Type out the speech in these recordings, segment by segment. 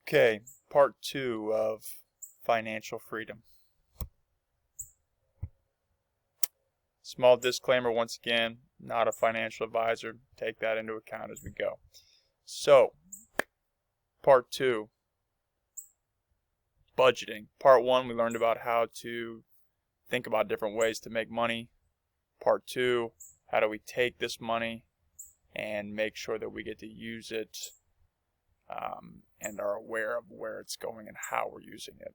Okay, part 2 of financial freedom. Small disclaimer once again, not a financial advisor. Take that into account as we go. So, part 2, budgeting. Part 1, we learned about how to think about different ways to make money. Part 2, how do we take this money and make sure that we get to use it and are aware of where it's going and how we're using it.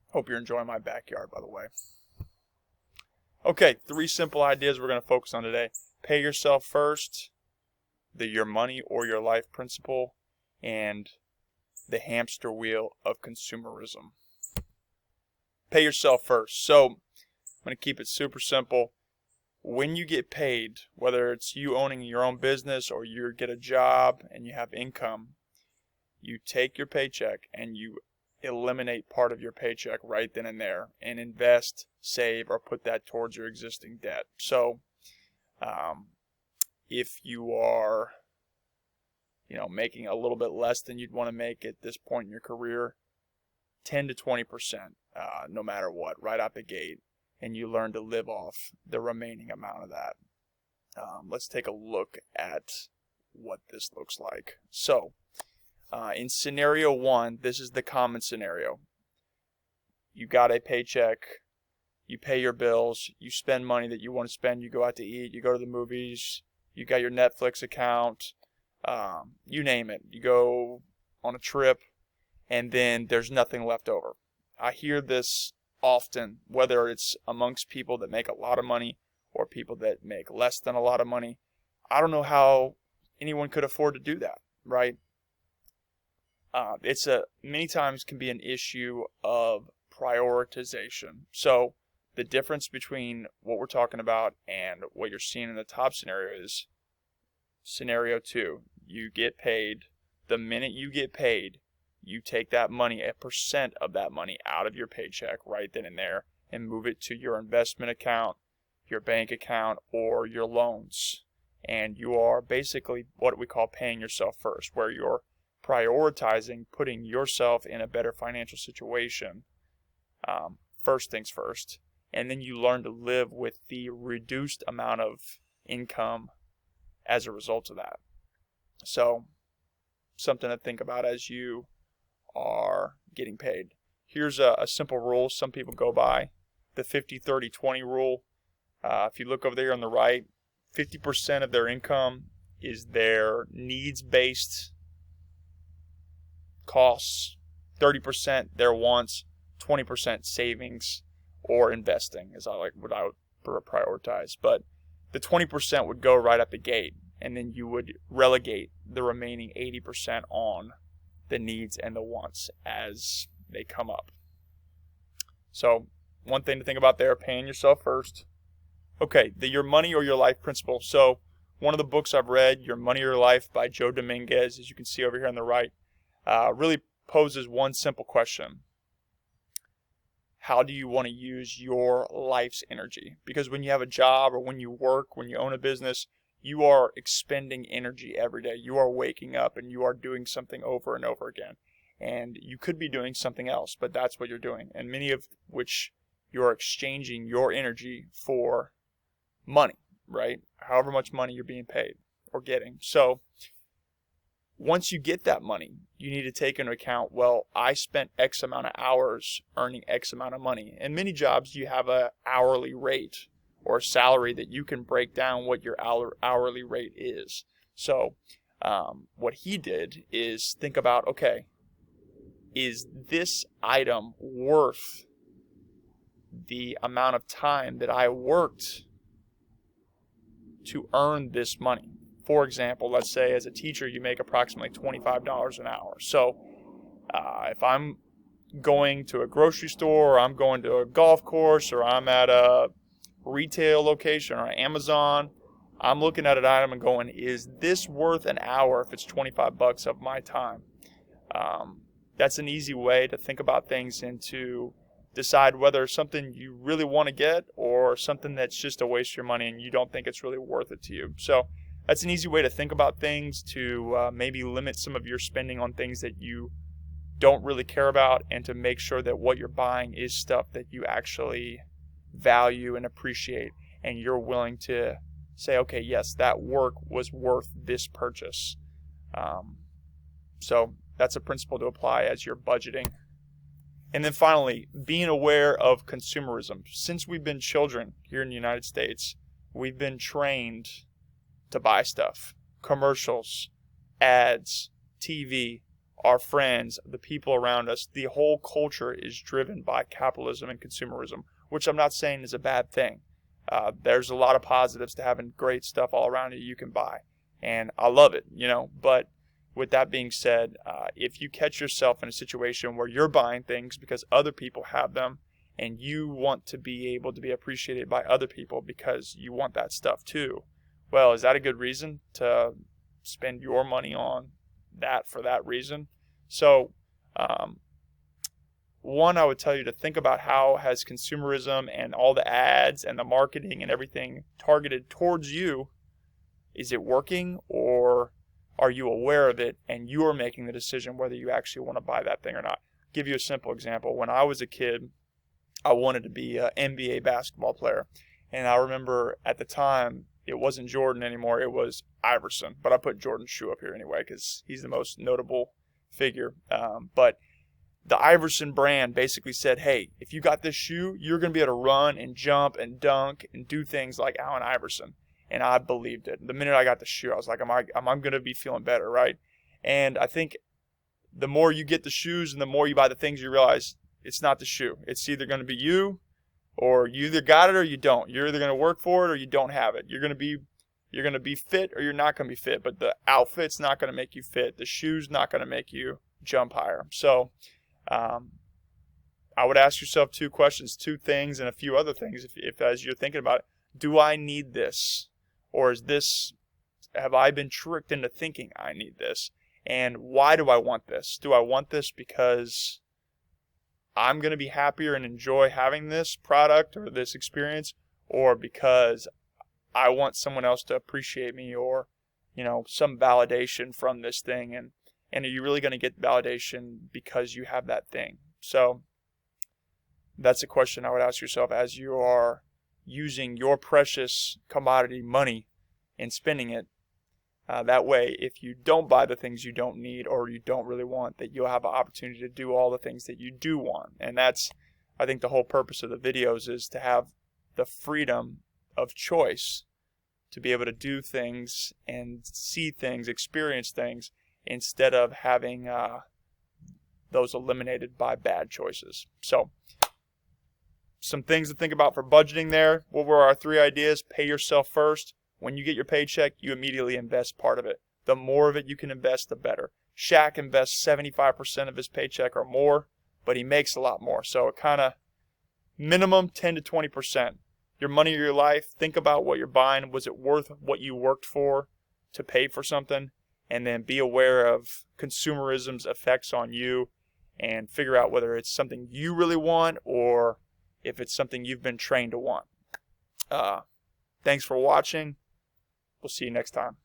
Hope you're enjoying my backyard, by the way. Okay, 3 simple ideas we're going to focus on today. Pay yourself first, the your money or your life principle, and the hamster wheel of consumerism. Pay yourself first. So, I'm going to keep it super simple. When you get paid, whether it's you owning your own business or you get a job and you have income, you take your paycheck and you eliminate part of your paycheck right then and there and invest, save, or put that towards your existing debt. So if you are making a little bit less than you'd want to make at this point in your career, 10 to 20%, no matter what, right out the gate, and you learn to live off the remaining amount of that. Let's take a look at what this looks like. So, in scenario 1, this is the common scenario. You got a paycheck, you pay your bills, you spend money that you want to spend, you go out to eat, you go to the movies, you got your Netflix account, you name it. You go on a trip, and then there's nothing left over. I hear this often, whether it's amongst people that make a lot of money or people that make less than a lot of money. I don't know how anyone could afford to do that, right? Many times can be an issue of prioritization. So the difference between what we're talking about and what you're seeing in the top scenario is scenario 2. You get paid. The minute you get paid, you take that money, a percent of that money out of your paycheck right then and there, and move it to your investment account, your bank account, or your loans. And you are basically what we call paying yourself first, where you're prioritizing putting yourself in a better financial situation, first things first. And then you learn to live with the reduced amount of income as a result of that. So, something to think about as you are getting paid. Here's a simple rule some people go by, the 50-30-20 rule. If you look over there on the right, 50% of their income is their needs-based costs, 30% their wants, 20% savings or investing is what I would prioritize. But the 20% would go right at the gate, and then you would relegate the remaining 80% on the needs and the wants as they come up. So, one thing to think about there, paying yourself first. Okay, the your money or your life principle. So, one of the books I've read, Your Money or Your Life by Joe Dominguez, as you can see over here on the right, really poses one simple question. How do you want to use your life's energy? Because when you have a job or when you work, when you own a business, you are expending energy every day. You are waking up and you are doing something over and over again. And you could be doing something else, but that's what you're doing. And many of which you're exchanging your energy for money, right? However much money you're being paid or getting. So once you get that money, you need to take into account, well, I spent X amount of hours earning X amount of money. In many jobs, you have an hourly rate or a salary that you can break down what your hourly rate is. So what he did is think about, okay, is this item worth the amount of time that I worked to earn this money? For example, let's say as a teacher, you make approximately $25 an hour. So if I'm going to a grocery store, or I'm going to a golf course, or I'm at a retail location or Amazon, I'm looking at an item and going, is this worth an hour if it's $25 of my time? That's an easy way to think about things and to decide whether it's something you really want to get or something that's just a waste of your money and you don't think it's really worth it to you. So that's an easy way to think about things, to maybe limit some of your spending on things that you don't really care about, and to make sure that what you're buying is stuff that you actually value and appreciate, and you're willing to say, okay, yes, that work was worth this purchase. So that's a principle to apply as you're budgeting. And then finally, being aware of consumerism. Since we've been children here in the United States, we've been trained to buy stuff. Commercials, ads, TV, our friends, the people around us. The whole culture is driven by capitalism and consumerism, which I'm not saying is a bad thing. There's a lot of positives to having great stuff all around you can buy. And I love it, But with that being said, if you catch yourself in a situation where you're buying things because other people have them, and you want to be able to be appreciated by other people because you want that stuff too, well, is that a good reason to spend your money on that for that reason? So, one, I would tell you to think about how has consumerism and all the ads and the marketing and everything targeted towards you, is it working, or are you aware of it and you are making the decision whether you actually want to buy that thing or not? I'll give you a simple example. When I was a kid, I wanted to be an NBA basketball player. And I remember at the time, it wasn't Jordan anymore, it was Iverson. But I put Jordan's shoe up here anyway because he's the most notable figure. But the Iverson brand basically said, hey, if you got this shoe, you're going to be able to run and jump and dunk and do things like Allen Iverson. And I believed it. The minute I got the shoe, I was like, am I going to be feeling better, right? And I think the more you get the shoes and the more you buy the things, you realize it's not the shoe. It's either going to be you, or you either got it or you don't. You're either going to work for it or you don't have it. You're going to be fit or you're not going to be fit. But the outfit's not going to make you fit. The shoe's not going to make you jump higher. So I would ask yourself two questions, two things, and a few other things if as you're thinking about it. Do I need this? Or have I been tricked into thinking I need this? And why do I want this? Do I want this because I'm going to be happier and enjoy having this product or this experience, or because I want someone else to appreciate me, or, some validation from this thing? And are you really going to get validation because you have that thing? So that's a question I would ask yourself as you are using your precious commodity money and spending it. That way, if you don't buy the things you don't need or you don't really want, that you'll have an opportunity to do all the things that you do want. And that's, I think, the whole purpose of the videos, is to have the freedom of choice to be able to do things and see things, experience things, instead of having those eliminated by bad choices. So, some things to think about for budgeting there. What were our 3 ideas? Pay yourself first. When you get your paycheck, you immediately invest part of it. The more of it you can invest, the better. Shaq invests 75% of his paycheck or more, but he makes a lot more. So it kind of minimum 10 to 20%. Your money or your life, think about what you're buying. Was it worth what you worked for to pay for something? And then be aware of consumerism's effects on you and figure out whether it's something you really want or if it's something you've been trained to want. Thanks for watching. We'll see you next time.